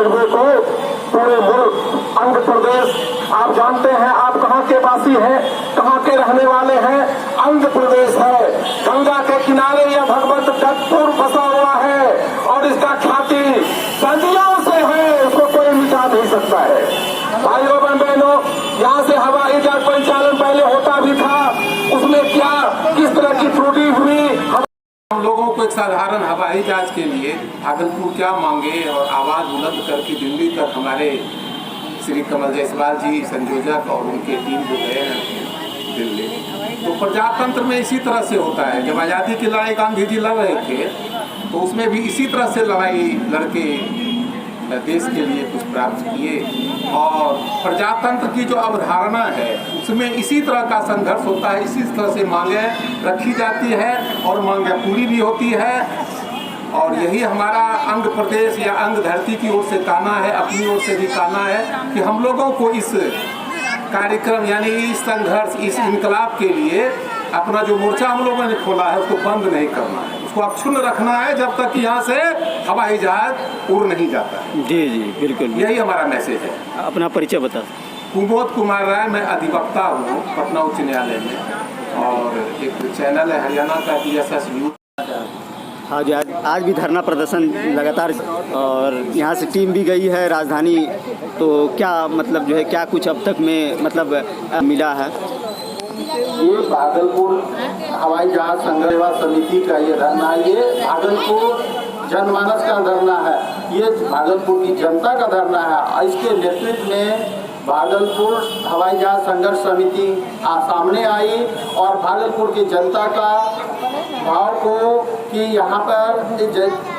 Railway को पूरे मुल्क आंध्र प्रदेश, आप जानते हैं आप कहाँ के वासी हैं, कहाँ के रहने वाले हैं, आंध्र प्रदेश है, गंगा के किनारे यह भगवत गढ़पुर बसा हुआ है और इसका ख्याति सदियों से है, उसको कोई मिटा नहीं सकता है। भाइयों बहनों, यहाँ से हवाई जहाज परिचालन पहले होता भी था, उसमें क्या किस तरह की त्रुटि हुई। हम लोगों को एक साधारण हवाई जहाज के लिए भागलपुर क्या मांगे और आवाज़ बुलंद करके दिल्ली तक हमारे श्री कमल जायसवाल जी संयोजक और उनके टीम जो गए हैं दिल्ली, तो प्रजातंत्र में इसी तरह से होता है। जब आज़ादी की लड़ाई गांधी जी लड़ रहे थे तो उसमें भी इसी तरह से लड़ाई लड़के देश के लिए कुछ प्राप्त किए और प्रजातंत्र की जो अवधारणा है उसमें इसी तरह का संघर्ष होता है, इसी तरह से मांगे रखी जाती है और मांगे पूरी भी होती है। और यही हमारा अंग प्रदेश या अंग धरती की ओर से कहना है, अपनी ओर से भी कहना है कि हम लोगों को इस कार्यक्रम यानी इस संघर्ष, इस इनकलाब के लिए अपना जो मोर्चा हम लोगों ने खोला है उसको बंद नहीं करना है, उसको अक्षुण्ण रखना है जब तक यहाँ से हवाई जहाज उड़ नहीं जाता है। जी जी बिल्कुल, यही हमारा मैसेज है। अपना परिचय बता। कुमोद कुमार राय, मैं अधिवक्ता हूँ पटना उच्च न्यायालय में और एक चैनल है हरियाणा का DSS न्यूज। हाँ जी, आज भी धरना प्रदर्शन लगातार और यहाँ से टीम भी गई है राजधानी, तो क्या मतलब जो है क्या कुछ अब तक में मतलब मिला है? ये भागलपुर हवाई जहाज संघर्ष सेवा समिति का ये धरना, ये भागलपुर जनमानस का धरना है, ये भागलपुर की जनता का धरना है। इसके नेतृत्व में भागलपुर हवाई जहाज संघर्ष समिति सामने आई और भागलपुर की जनता का भाव को कि यहाँ पर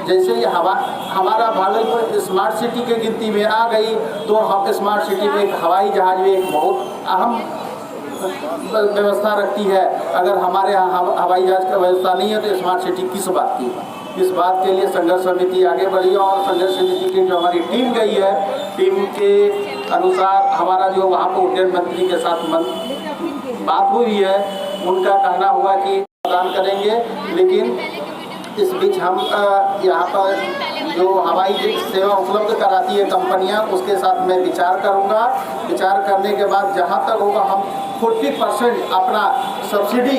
जैसे ही हमारा भागलपुर स्मार्ट सिटी के गिनती में आ गई तो हम स्मार्ट सिटी में हवाई जहाज में एक बहुत अहम व्यवस्था रखती है। अगर हमारे यहाँ हवाई जहाज का व्यवस्था नहीं है तो स्मार्ट सिटी किस बात की? इस बात के लिए संघर्ष समिति आगे बढ़ी और संघर्ष समिति की जो हमारी टीम गई है, टीम के अनुसार हमारा जो वहाँ पर उड्डयन मंत्री के साथ बात हुई है, उनका कहना हुआ कि प्रदान करेंगे, लेकिन इस बीच हम यहाँ पर जो हवाई सेवा उपलब्ध कराती है कंपनियाँ, उसके साथ मैं विचार करूँगा। विचार करने के बाद जहाँ तक होगा हम 40% अपना सब्सिडी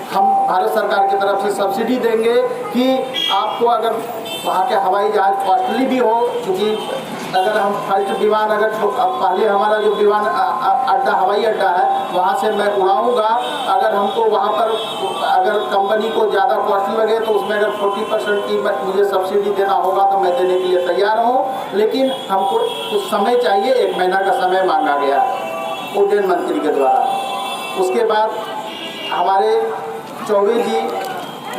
हम भारत सरकार की तरफ से सब्सिडी देंगे कि आपको अगर वहाँ के हवाई जहाज कॉस्टली भी हो, क्योंकि अगर हम फर्स्ट विमान अगर पहले हमारा जो विमान अड्डा हवाई अड्डा है वहाँ से मैं उड़ाऊँगा, अगर हमको वहाँ पर अगर कंपनी को ज़्यादा कॉस्टली लगे तो उसमें अगर 40% की मुझे सब्सिडी देना होगा तो मैं देने के लिए तैयार हूँ। लेकिन हमको कुछ समय चाहिए, 1 महीना का समय मांगा गया उड्डयन मंत्री के द्वारा। उसके बाद हमारे चौबे जी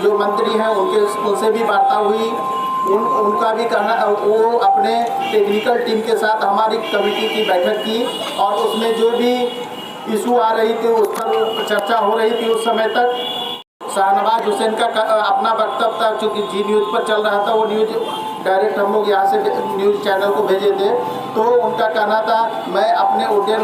जो मंत्री हैं उनसे भी वार्ता हुई, उनका भी कहना, वो अपने टेक्निकल टीम के साथ हमारी कमेटी की बैठक की और उसमें जो भी इशू आ रही थी उस पर चर्चा हो रही थी। उस समय तक शाहनवाज हुसैन का अपना वक्तव्य था, चूँकि जी न्यूज़ पर चल रहा था, वो न्यूज़ डायरेक्ट हम लोग यहाँ से न्यूज़ चैनल को भेजे थे, तो उनका कहना था मैं अपने उड्डयन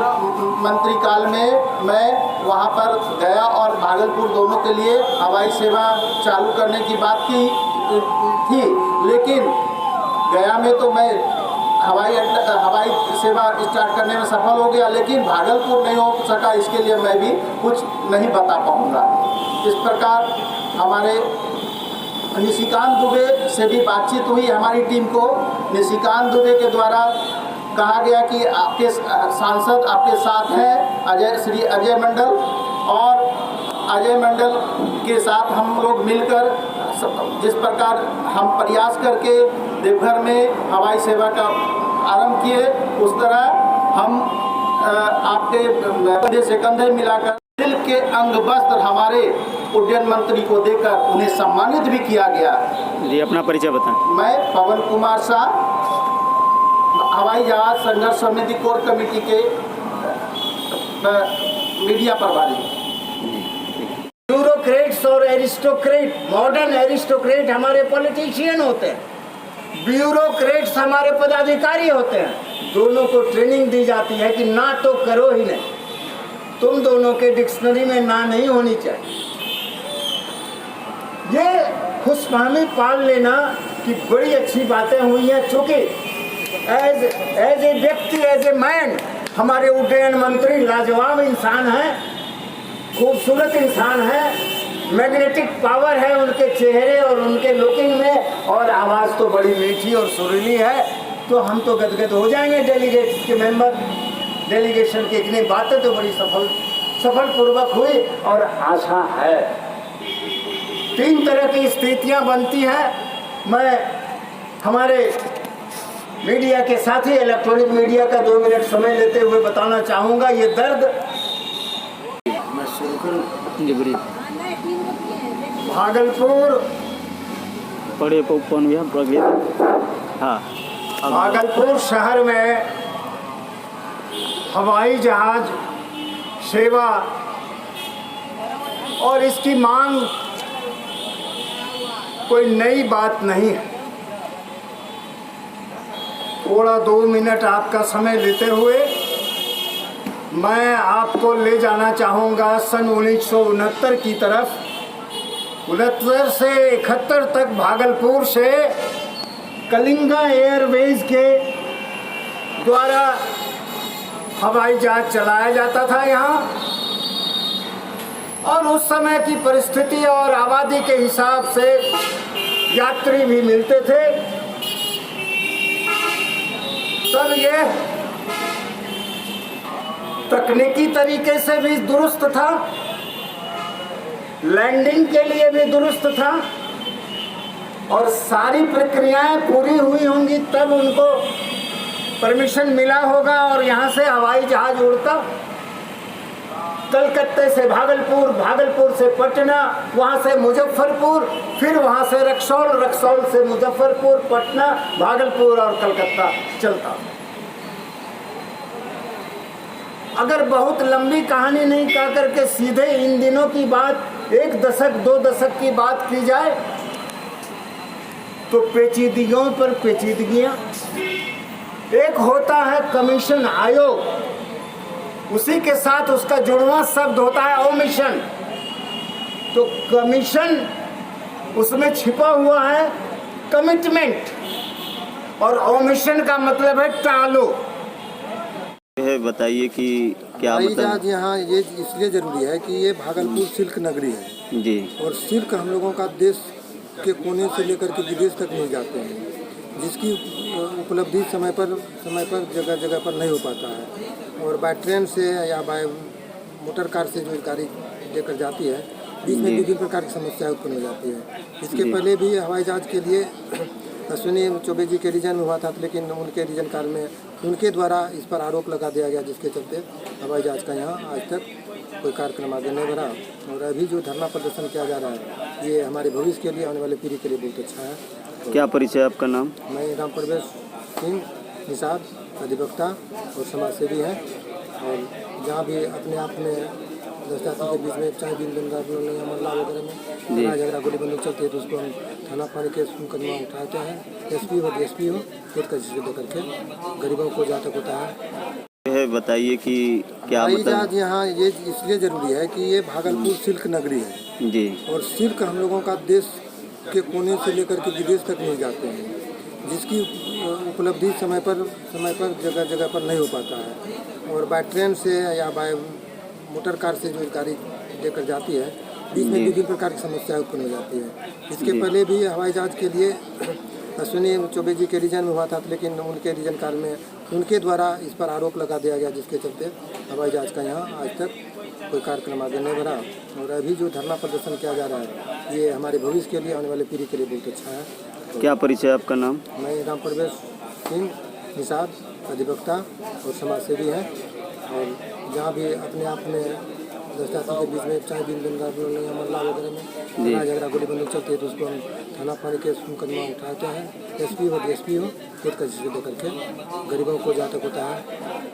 मंत्री काल में मैं वहाँ पर गया और भागलपुर दोनों के लिए हवाई सेवा चालू करने की बात की थी, लेकिन गया में तो मैं हवाई सेवा स्टार्ट करने में सफल हो गया, लेकिन भागलपुर नहीं हो सका, इसके लिए मैं भी कुछ नहीं बता पाऊँगा। इस प्रकार हमारे निशिकांत दुबे से भी बातचीत हुई हमारी टीम को। निशिकांत दुबे के द्वारा कहा गया कि आपके सांसद आपके साथ हैं, श्री अजय मंडल, और अजय मंडल के साथ हम लोग मिलकर जिस प्रकार हम प्रयास करके देवघर में हवाई सेवा का आरंभ किए, उस तरह हम आपके कंधे से कंधे मिलाकर दिल के अंग वस्त्र हमारे उड्डयन मंत्री को देकर उन्हें सम्मानित भी किया गया। जी, अपना परिचय बताएं। मैं पवन कुमार शाह, हवाई जहाज संघर्ष समिति कोर कमेटी के मीडिया प्रभारी। ब्यूरोक्रेट्स और एरिस्टोक्रेट, मॉडर्न एरिस्टोक्रेट हमारे पॉलिटिशियन होते हैं, ब्यूरोक्रेट्स हमारे पदाधिकारी होते हैं। दोनों को ट्रेनिंग दी जाती है कि ना तो करो ही नहीं, तुम दोनों के डिक्शनरी में ना नहीं होनी चाहिए। ये खुशफहमी पाल लेना कि बड़ी अच्छी बातें हुई हैं, चूँकि एज ए व्यक्ति, एज ए मैन, हमारे उड्डयन मंत्री लाजवाब इंसान हैं, खूबसूरत इंसान हैं, मैग्नेटिक पावर है उनके चेहरे और उनके लुकिंग में, और आवाज़ तो बड़ी मीठी और सुरीली है। तो हम तो गदगद हो जाएंगे डेलीगेट्स के मेंबर, डेलीगेशन की इतनी बातें तो बड़ी सफलपूर्वक हुई। और आशा है 3 तरह की स्थितियां बनती हैं। मैं हमारे मीडिया के साथी इलेक्ट्रॉनिक मीडिया का 2 मिनट समय लेते हुए बताना चाहूँगा ये दर्द। मैं शुरू करूँ जी बड़ी भागलपुर, पढ़े कौन भी हम हाँ भागलपुर शहर में हवाई जहाज सेवा और इसकी मांग कोई नई बात नहीं है। थोड़ा 2 मिनट आपका समय लेते हुए मैं आपको ले जाना चाहूँगा सन 1969 की तरफ। 69 से 71 तक भागलपुर से कलिंगा एयरवेज के द्वारा हवाई जहाज चलाया जाता था यहाँ, और उस समय की परिस्थिति और आबादी के हिसाब से यात्री भी मिलते थे। तब ये तकनीकी तरीके से भी दुरुस्त था, लैंडिंग के लिए भी दुरुस्त था, और सारी प्रक्रियाएं पूरी हुई होंगी तब उनको परमिशन मिला होगा और यहाँ से हवाई जहाज उड़ता कलकत्ते से भागलपुर, भागलपुर से पटना, वहाँ से मुजफ्फरपुर, फिर वहाँ से रक्सौल, रक्सौल से मुजफ्फरपुर, पटना, भागलपुर और कलकत्ता चलता। अगर बहुत लंबी कहानी नहीं कह करके सीधे इन दिनों की बात 1 दशक 2 दशक की बात की जाए तो पेचीदगियों पर पेचीदगियाँ। एक होता है कमीशन आयोग, उसी के साथ उसका जुड़वां शब्द होता है ओमिशन। तो कमीशन, उसमें छिपा हुआ है कमिटमेंट, और ओमिशन का मतलब है टालो। बताइए कि क्या हवाई जहाज यहाँ ये इसलिए ज़रूरी है कि ये भागलपुर सिल्क नगरी है जी, और सिल्क हम लोगों का देश के कोने से लेकर के विदेश तक मिल जाते हैं, जिसकी उपलब्धि समय पर जगह जगह पर नहीं हो पाता है। और बाय ट्रेन से या बाय मोटर कार से जो गाड़ी लेकर जाती है, बीच में विभिन्न प्रकार की समस्याएं उत्पन्न हो जाती है। इसके पहले भी हवाई जहाज के लिए अश्विनी चौबे जी के रीजन में हुआ था, लेकिन उनके रीजन काल में उनके द्वारा इस पर आरोप लगा दिया गया, जिसके चलते हवाई जहाज का यहाँ आज तक कोई कार्यक्रम आगे नहीं बढ़ा। और अभी जो धरना प्रदर्शन किया जा रहा है ये हमारे भविष्य के लिए, आने वाले पीढ़ी के लिए बहुत अच्छा है। क्या परिचय आपका नाम? मैं राम प्रवेश सिंह निषाद, अधिवक्ता और समाजसेवी हैं। और जहाँ भी अपने आप में जाति के बीच में चाहे दिन मोहल्ला वगैरह में लड़ाई झगड़ा गोली बंदूक चलती है तो उसको हम थाना पानी के मुकदमा उठाते हैं। एसपी हो डीएसपी हो कोर्ट का जिसे दे करके गरीबों को जहाँ तक होता है। बताइए कि क्या हवाई जहाज यहाँ ये इसलिए ज़रूरी है कि ये भागलपुर सिल्क नगरी है जी, और सिल्क हम लोगों का देश के कोने से लेकर के विदेश तक मिल जाते हैं, जिसकी उपलब्धि समय पर जगह जगह पर नहीं हो पाता है। और बाय ट्रेन से या बाय मोटर कार से जो गाड़ी लेकर जाती है, बीच में विभिन्न प्रकार की समस्याएं उत्पन्न हो जाती है। इसके पहले भी हवाई जहाज के लिए अश्विनी चौबे जी के रीजन में हुआ था, लेकिन उनके रीजन काल में उनके द्वारा इस पर आरोप लगा दिया गया, जिसके चलते हवाई जहाज का यहाँ आज तक कोई कार्यक्रम आगे नहीं बढ़ा। और अभी जो धरना प्रदर्शन किया जा रहा है ये हमारे भविष्य के लिए, आने वाले पीढ़ी के लिए बहुत अच्छा है। क्या परिचय आपका नाम? मैं राम प्रवेश सिंह निषाद, अधिवक्ता और समाजसेवी हैं। और जहाँ भी अपने आप में जाति के बीच में चाहे दिन मोहल्ला वगैरह में लड़ाई झगड़ा गोली बंदूक चलती है तो उसको हम थाना पानी के मुकदमा उठाते हैं। एसपी हो डीएसपी हो कोर्ट का जिसे दे करके गरीबों को जहाँ तक होता है